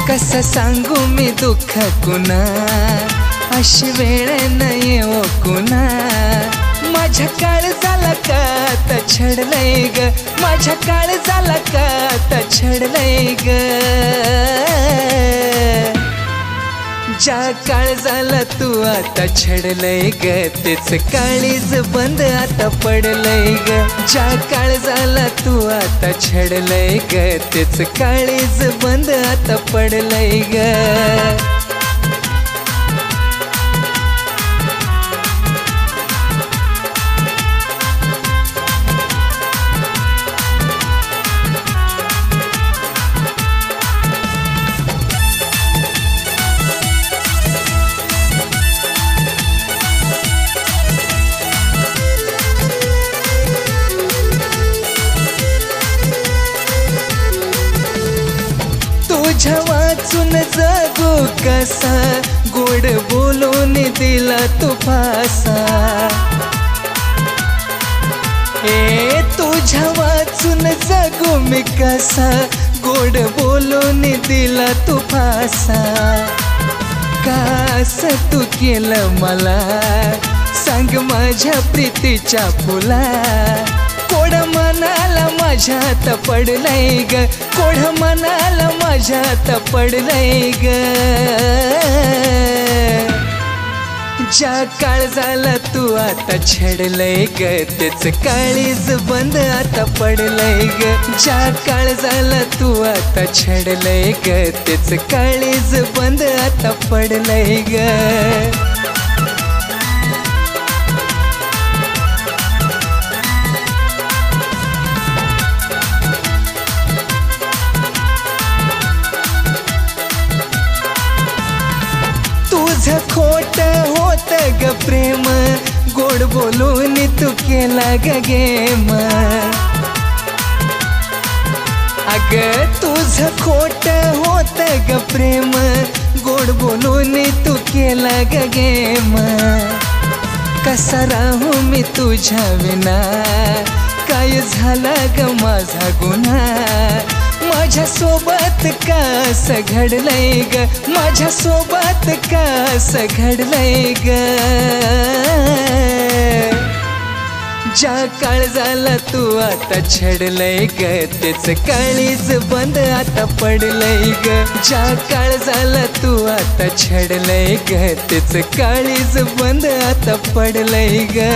कसं सांगू मी दुःख कुणा, अशी वेळ नाही ओ कुणा. माझ्या काळजाला का त छडलंय ग, माझ्या काळजाला का त छडलंय ग. ज्या काळजाला तू आता छडलंय ग, तेच काळीज बंद आता पडलंय ग. ज्या काळजाला तू आता छडलंय ग, तेच काळीज बंद आता पडलंय ग. तुझ्या वाचून जगू कसा, गोड बोलून दिला तू फासा. तुझ्या वाचून जगू मी कसा, गोड बोलून दिला तू फासा. कास तू केलं मला, सांग माझ्या प्रीतीच्या फुला. कोड मनाला माझ्यात पडलंय ग, कोड मनाला माझ्यात पडलंय ग. ज्या काळजाला तू आता छडलंय ग, तेच काळीज बंद आता पडलंय ग. ज्या काळजाला तू आता छडलंय ग, तेच काळीज बंद आता पडलंय ग. तुझं खोट होत ग प्रेम, गोड बोलून तू केला ग गेम. अग तुझं खोट होत ग प्रेम, गोड बोलून तू केला ग गेम. कसा राहू मी तुझ्या विना, काय झाला ग माझा गुन्हा. माझ्या सोबत कास घडलंय ग, माझ्या सोबत कास घडलंय ग. ज्या काळजाला तू आता छडलंय ग, तेच काळीज बंद आता पडलंय ग. ज्या काळजाला तू आता छडलंय ग, तेच काळीज बंद आता पडलंय ग.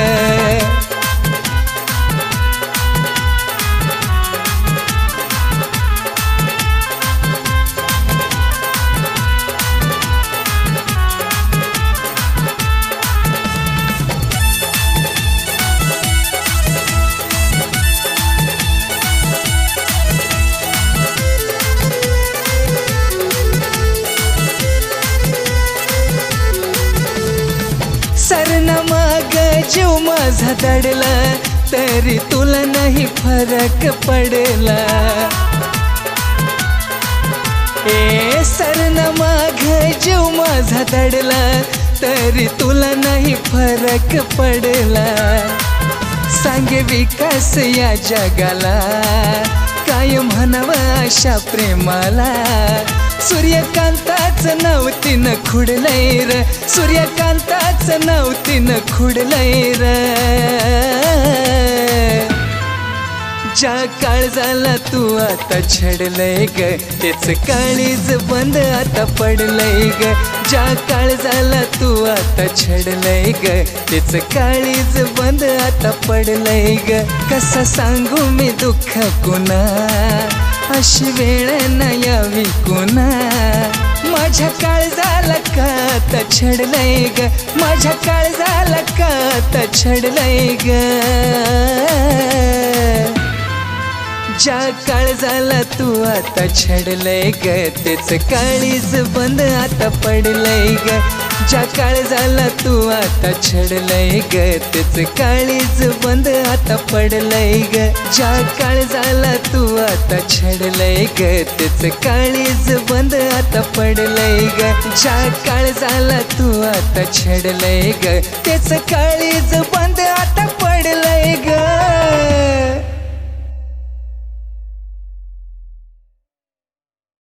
सरना माग जीव माझा दडला, तरी तुला नाही फरक पडला. सरना माग जीव माझा दडला, तरी तुला नाही फरक पडला. सांगे विकास या जगाला, काय म्हणावं अशा प्रेमाला. सूर्यकांताच नवतीन खुडलंय र, सूर्यकांताच नवतीन खुडलंय र. ज्या काळजाला तू आता छडलंय ग, तेच काळीज बंद आता पडलंय ग. ज्या काळजाला तू आता छडलंय ग, तेच काळीज बंद आता पडलंय ग. कसं सांगू मी दुःख कुणा, अशी वेळ न यावी कुणा. माझ्या काळजाला का त छडलंय ग, माझ्या काळजाला का त छडलंय ग. ज्या काळजाला तू आता छडलंय ग, तेच काळीज बंद आता पडलंय ग. ज्या काळजाला तू आता छडलंय ग, तेच काळीज बंद आता पडलंय ग. ज्या काळजाला तू आता छडलंय ग, तेच काळीज बंद आता पडलंय ग. ज्या काळजाला तू आता छडलंय ग, तेच काळीज बंद